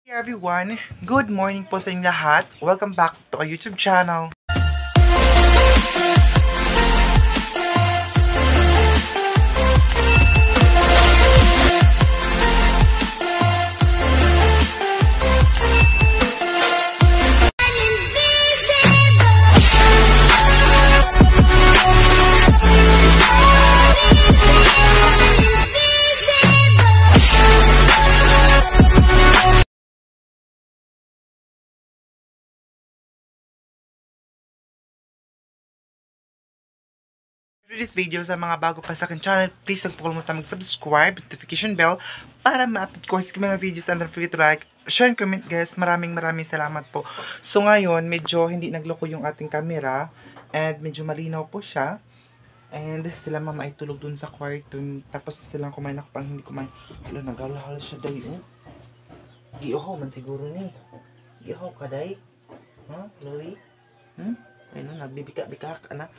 Hey everyone, good morning po sa inyong lahat. Welcome back to our YouTube channel. For this video, sa mga bago pa sa akin channel, please huwag po kalimutan mag-subscribe, notification bell, para ma-update ko sa mga videos, and don't forget to like, share, and comment guys. Maraming salamat po. So ngayon, medyo hindi nagloko yung ating camera, and medyo malinaw po siya. And sila mama ay tulog dun sa kwarto, tapos silang kumain ako pang hindi kumain. Hala, nag-alahal siya day, oh. Giyoho man siguro ni. Giyoho ka day. Huh, Chloe? Ayun, nagbibika-bika ka na.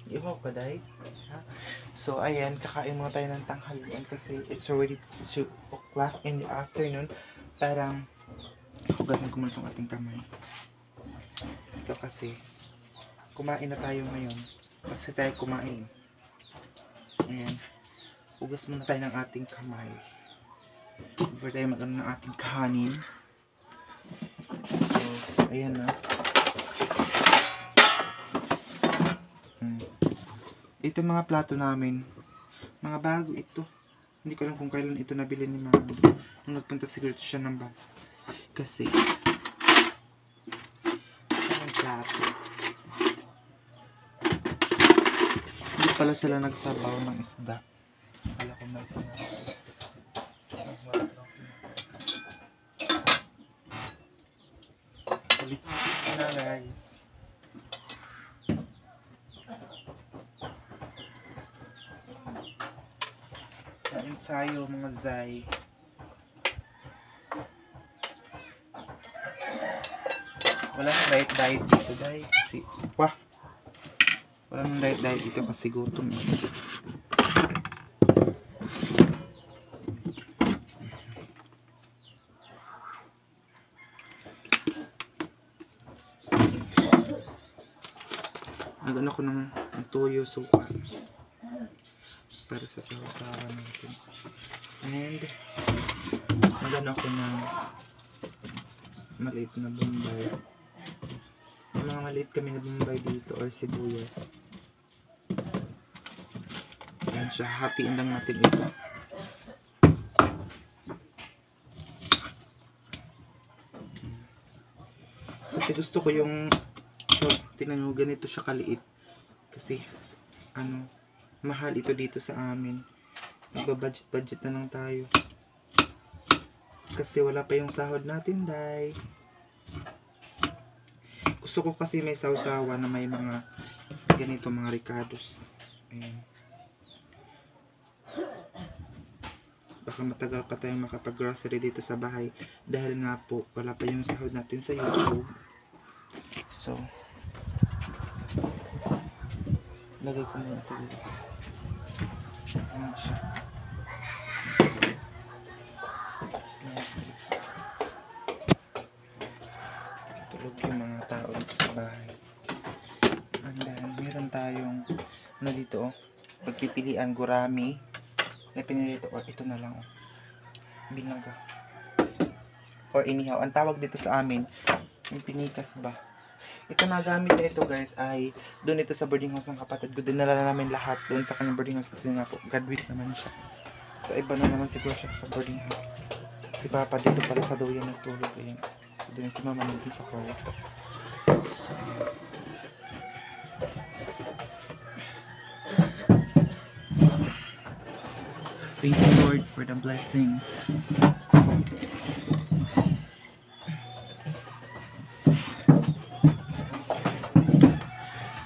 Ihaw ka day. So ayan, kakain muna tayo ng tanghalian kasi it's already 2 o'clock in the afternoon. Parang hugasan ko muna itong ating kamay. So kasi kumain na tayo ngayon. Kasi tayo kumain. Ayan, hugas muna tayo ng ating kamay before tayo mag-ano ng ating kahanin. So ayan na. Ito mga plato namin. Mga bago ito. Hindi ko alam kung kailan ito nabili ni mama. Nung nagpunta siguro siya ng bago. Kasi ang plato. Hindi pala sila nagsabaw ng isda. Wala ko may sinabi. So let's eat na guys. Kain tayo mga zay. Wala nang diet dito dahil kasi wah, wala nang diet dito kasi gutom eh. Nagano ko ng toyo suka para sa sawa-sawa natin. And magano ako ng maliit na bombay. May mga maliit kami na bombay dito or sibuyas. Ayan siya, hatiin lang natin ito. Kasi gusto ko yung tingnan nyo, ganito siya kaliit. Kasi ano, mahal ito dito sa amin. Nagbabudget na lang tayo. Kasi wala pa yung sahod natin, day. Gusto ko kasi may sausawa na may mga ganito mga ricados. Ayan. Baka matagal pa tayong makapag-grocery dito sa bahay. Dahil nga po, wala pa yung sahod natin sa YouTube. So, lagay ko muna ito dito. Ayan siya. Tulog yung mga tao dito sa bahay. And then, meron tayong ano dito, pagpipilian gurami. Na pinili ito, or ito na lang, binaga. Or inihaw. Ang tawag dito sa amin, yung pinikas ba? Ito na gamit na ito guys ay doon ito sa boarding house ng kapatid ko. Dinala na namin lahat doon sa kanyang boarding house kasi nga po graduate naman siya. Sa iba na naman siguro siya sa boarding house. Si Papa dito pala sa doon nagtulog. Ayan. So doon si Mama nandun sa kwarto. So thank you Lord for the blessings.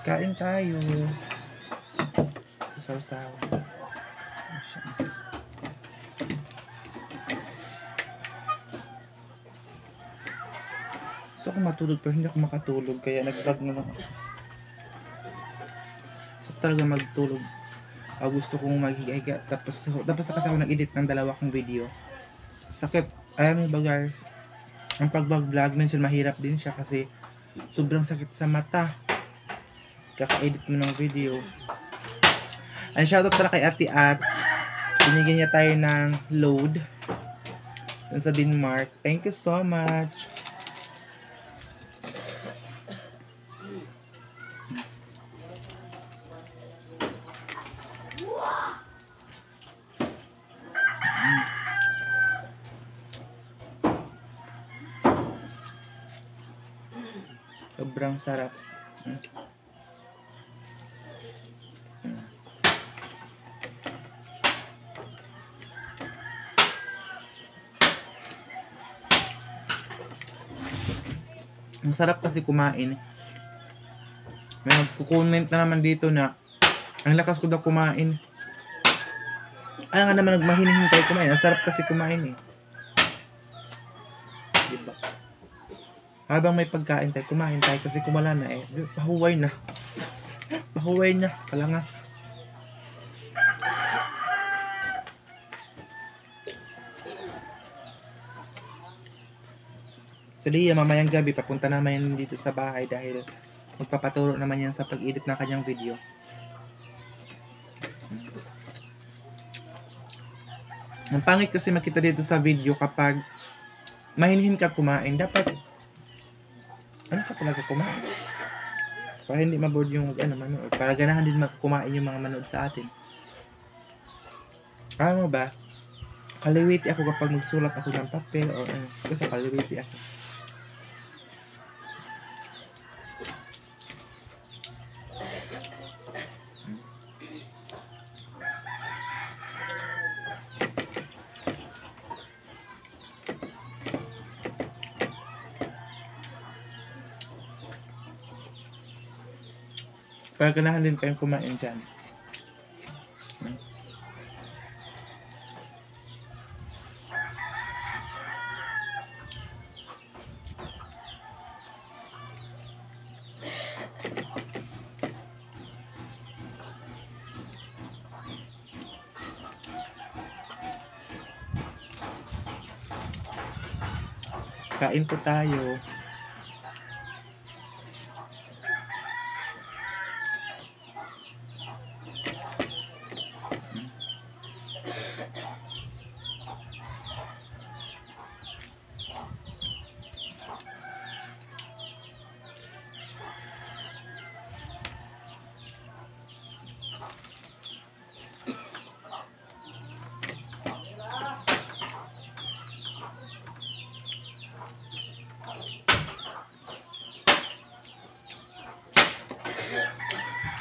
Kain tayo. Saw-saw. Gusto ko matulog pero hindi ako makatulog kaya nag-vlog na lang ako. So talaga magtulog. Gusto kong maghiga tapos kasi ako nag-edit ng 2 kong video. Sakit. Ayaw mo ba guys? Ang pag-vlog minsan mahirap din siya kasi sobrang sakit sa mata. Kaka-edit mo ng video. And shoutout pala kay Ate Ats. Binigyan niya tayo ng load sa Denmark. Thank you so much. Sobrang sarap. Ang sarap kasi kumain. May magko-comment na naman dito na ang lakas ko daw kumain. Ay nga naman nagmahinihintay kumain. Ang sarap kasi kumain eh. Diba? Habang may pagkain tayo, kumain tayo kasi kung wala na eh. Pahuway na. Pahuway na. Kalangas. Si Lia, mamayang gabi, papunta naman yan dito sa bahay dahil magpapaturo naman yan sa pag-edit ng kanyang video. Ang pangit kasi makita dito sa video kapag mahinhin ka kumain. Dapat, ano ka talaga kumain? Para hindi maboard yung manood. Para ganahan din kumain yung mga manood sa atin. Alam mo ba? Kaliwiti ako kapag magsulat ako ng papel o ano. Kasi kaliwiti ako. Para ganahan din kayong kumain dyan. Kain po tayo.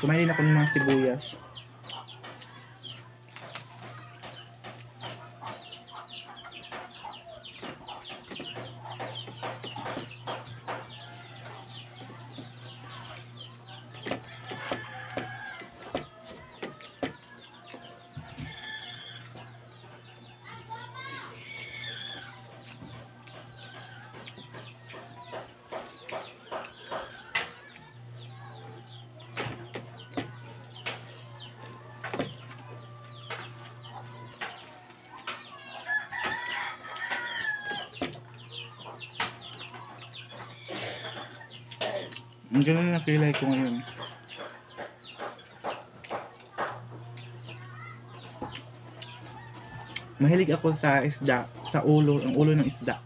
Kumain din ako ng mga sibuyas. Ang ganun na kilay ko ngayon. Mahilig ako sa isda, sa ulo, ang ulo ng isda.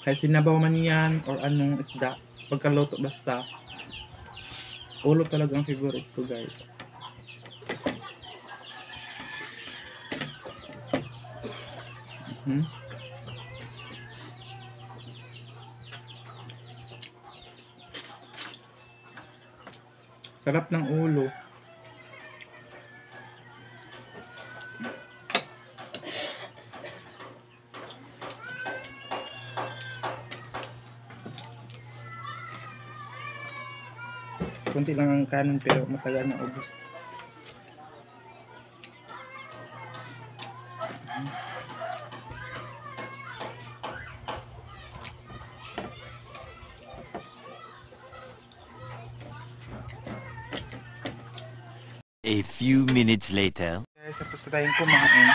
Kahit sinabaw man yan or anong isda, pagkaluto basta. Ulo talaga ang favorite ko, guys. Sarap ng ulo. Kunti lang ang kanin pero matagal na ubos. A few minutes later. Guys, tapos na tayong kumain.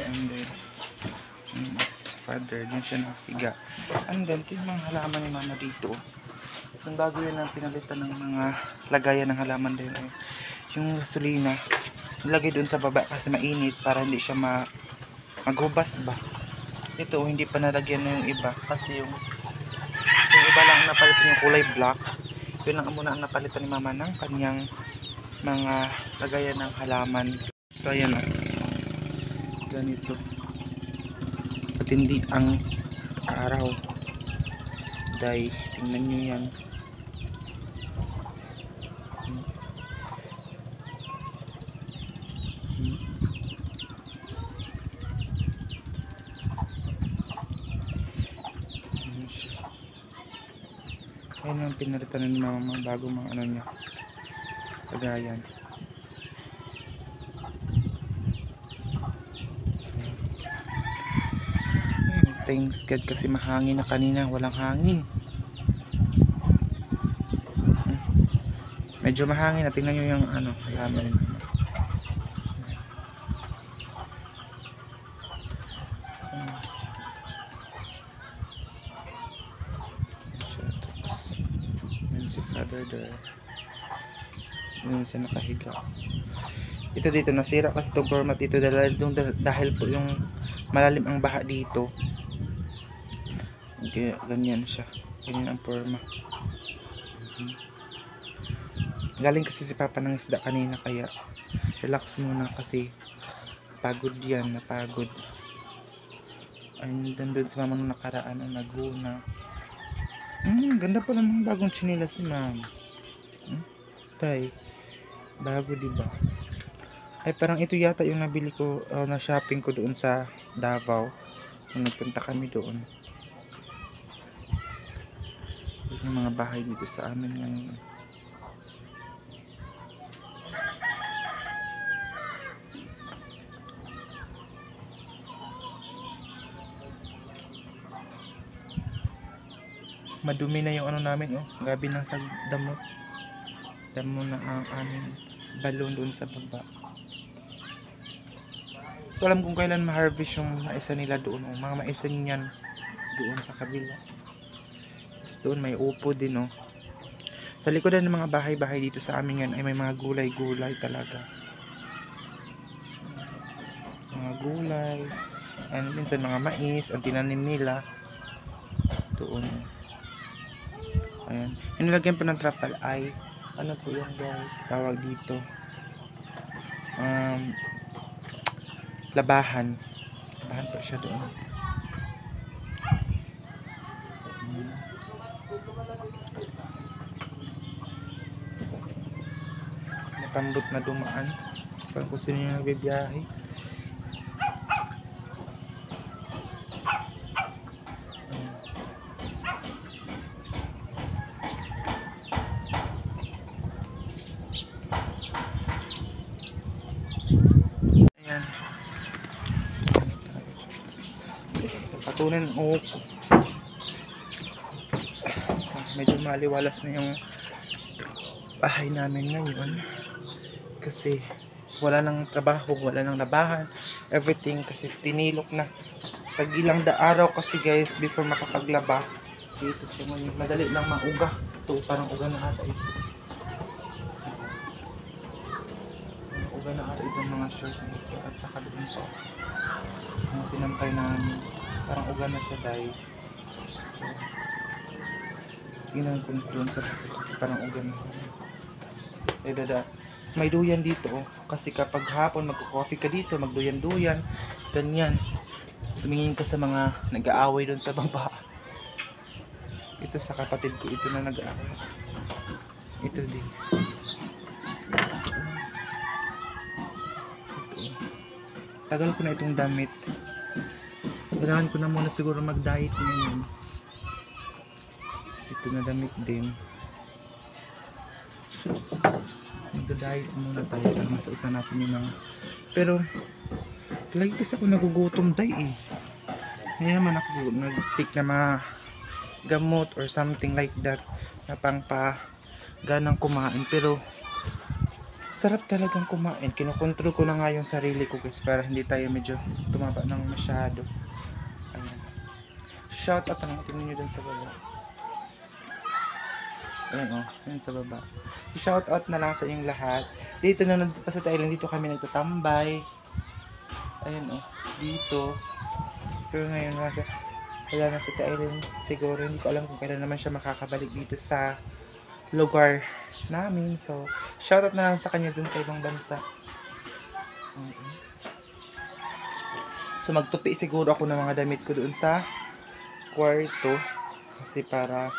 And then, father. Diyan siya nakahiga. And then, ito yung mga halaman ni mama dito. Yung bago yun ang pinalitan ng mga lagayan ng halaman din. Yung gasolina, ilagay doon sa baba kasi mainit para hindi siya maghubas ba. Ito, hindi pa nalagyan na yung iba kasi yung iba lang ang napalitan yung kulay black. Yun lang muna ang napalitan ni mama ng kanyang mga lagayan ng halaman. So ayan o, ganito patindi ang araw dahil tingnan nyo yan. Ayan ang pinalitan ni mama mga bago mga ano niya, lagayan. Thanks God kasi mahangin na kanina, walang hangin. Medyo mahangin na, tingnan nyo yung ano, halaman. Yan si father there. Yan siya nakahiga. Ito dito nasira kasi itong format dito dahil po yung malalim ang baha dito. Kaya ganyan siya. Ganyan ang forma. Galing kasi si papa ng isda kanina kaya relax muna kasi pagod yan, napagod. Ayun doon sa mamang nakaraan ang naguna. Ganda pa naman bagong chinilas si ma'am. Tay, bago diba? Ay parang ito yata yung nabili ko, na shopping ko doon sa Davao nung nagpunta kami doon. Yung mga bahay dito sa amin ngayon. Madumi na yung ano namin, gabi na sa damo na ang aming balon doon sa baba. Hindi ko alam kung kailan ma-harvest yung maisa nila doon, mga maisa niyan doon sa kabila. Tapos doon may upo din, sa likodan ng mga bahay-bahay dito sa amin yan ay may mga gulay-gulay talaga, mga gulay, and minsan mga mais ang tinanim nila doon. Ayan. Yung nilagyan po ng trapal ay ano po yan guys, tawag dito labahan po siya doon. Napambot na dumaan parang kung sino yung nagbibiyahe. Patunan medyo maliwalas na yung bahay namin ngayon kasi wala nang trabaho, wala nang labahan, everything kasi tinilok na. Tag ilang araw kasi guys before makapaglaba dito siya ngayon. Madali lang mauga. Ito parang uga na ata ito. Uga na ata itong mga short dito at saka doon pa ang sinampay namin. Parang uga na siya dahil. So, tingnan ko doon sa kasi parang uga na. May duyan dito kasi kapag hapon magko-coffee ka dito, magduyan-duyan, ganyan. Tumingin ka sa mga nag-aaway doon sa baba. Ito sa kapatid ko, ito na nag-aaway. Ito din. Tagal ko na itong damit. Kailangan ko na muna siguro mag-diet ngayon. Ito na damit din. Mag-diet muna tayo para masuot na natin yung mga. Pero lagi kasi ako nagugutom day Ngayon naman ako nag-take na mga gamot or something like that na pang ganang kumain. Pero sarap talagang kumain. Kinokontrol ko na nga yung sarili ko guys para hindi tayo medyo tumaba ng masyado. Ayan. I-shout out na tingnan nyo dun sa baba. Ayan o, ayan sa baba. I-shout out na lang sa inyong lahat. Dito na nandito pa sa Thailand, dito kami nagtatambay. Ayan o, dito. Pero ngayon wala na sa Thailand. Siguro hindi ko alam kung kailan naman siya makakabalik dito sa lugar namin. So, shout out na lang sa kanya dun sa ibang bansa. So, magtupi siguro ako ng mga damit ko doon sa kwarto. Kasi para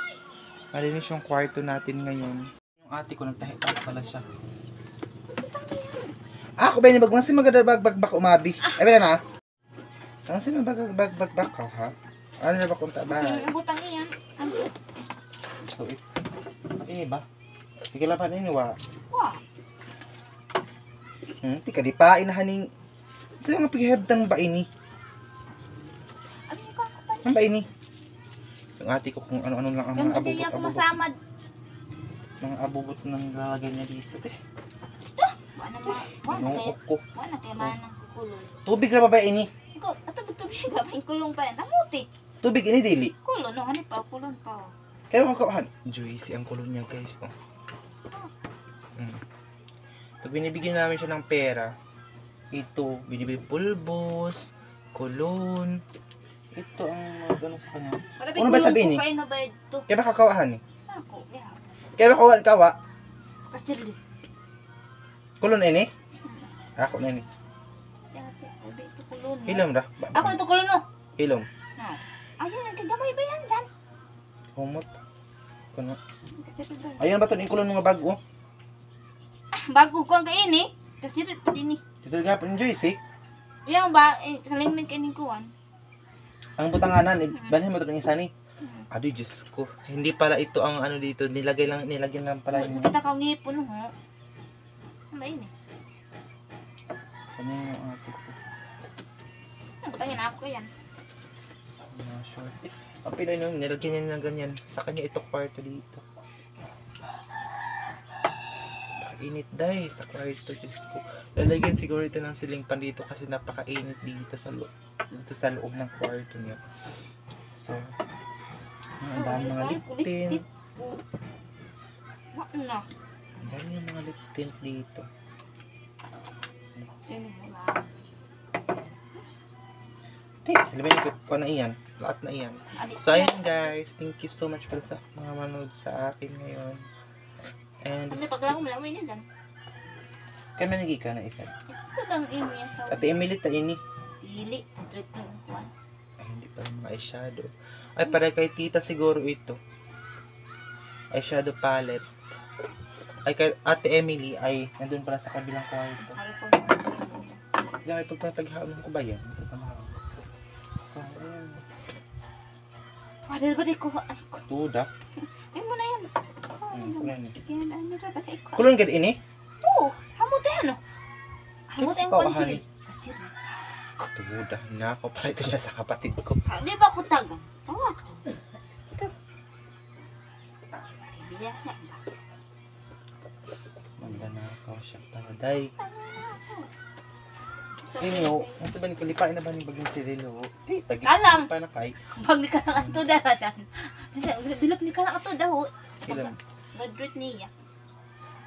malinis yung kwarto natin ngayon. Yung ate ko, nagtahi-tahi pala siya. Ako ba yung bagmasi magadabagbag umabi? Ay, wala na. Ang si magbagbag ka, ha? Ano na ba kung tabay? Ang butang niya. So, ini ba? Tigilapan ini, wa? Wah. Tika, di pa, inahaning... Saan nga paghihabdang ba ini? Ano yung kakapal? Ano ba ini? Yung ate ko kung ano-ano lang ang Yung mga kasi ako abubot-abubot. masamad. Mga abubot ng lalagay niya dito, eh. Wala na wala Inuok ko. wala kay manang kukulon. Tubig na ba ba ini? Ikaw, atubig-tubig ka ba? Kulong pa yan. Namuti. Tubig ini, dili. Kulon, no? Hani pa, kulon pa. Kaya makakahan. Juicy ang kulon niya, guys. Oh. Pag binibigyan namin siya ng pera, ito, binibigyan pulbos, kulon. Ito ang ano sa kanya. Ano ba sabihin Kaya na ba ito? Kaya ba kakawahan eh? Ako, yeah. Kaya ba kawa? Kastil. Kulon ini? Ako na ini. Dati, ubi ito kulon. no? Hilom ra. Ako na ito kulon, no? Hilom. No. Ayun, nagkagamay ba yan dyan? Kumot. Kuno. Kastil ba? Ayun ba ito yung kulon mga bag oh? Bago ko ang kain eh. Kastil pa din eh. Dito nga po yung Juicy. Yung ba, kalimig kainin kuwan. Ang butanganan, balhin mo ito ng isa ni. Adoy, Diyos ko. Hindi pala ito ang ano dito. Nilagyan lang pala yung... Kita ka ngipon, ho. Ano ba yun eh? Ano yung ate ko? Ano, butangin ako yan. Not sure. Ang Pinoy nun, nilagyan niya ng ganyan. Sa kanya ito kwarto dito. Init dahil sa kwarto, Diyos ko. Lalagyan siguro ito ng siling pan dito kasi napakainit dito sa loob ng kwarto niya. So, ang dami mga lip tint. Ano na? Ang dami yung mga lip tint dito. Yan mo na. Silabay ko na iyan. Lahat na iyan. So, ayan guys. Thank you so much pala sa mga manood sa akin ngayon. And, Ano, paglago mo lang, may nilan. kaya manigi ka na isa. Ito lang imo yan sa Ate Emily, ta ini. dili. Ang treat mo ang kuwan. Ay, hindi pa yung mga eyeshadow. Ay, para kay tita siguro ito. Eyeshadow palette. Ay, kay Ate Emily ay nandun pala sa kabilang kwarto. Hari ko. Yung may pagpapaghaman ko ba yan? So, ayan. Padel ba di ko? Ano ko? Tuda. Ay mo na yan. Kulon. Yan, ano na ba ko? Kulon ka ini? Oo, hamot yan, no? Hamot yan Ikaw, pansin. ahani. Tuda. Nako pala ito niya sa kapatid ko. Di ba ko tagan? Tawag ko. Bibiya siya. Magdanakaw siya taday. Inyo, nasa ba ni Kulipain na ba ni bagong sirilo? Di, tagit Alam. pa na kay. Pag ni ka lang ato daradan. Bilog ni ka lang ato daw. Ilan? Graduate niya.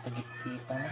Tagit pa na.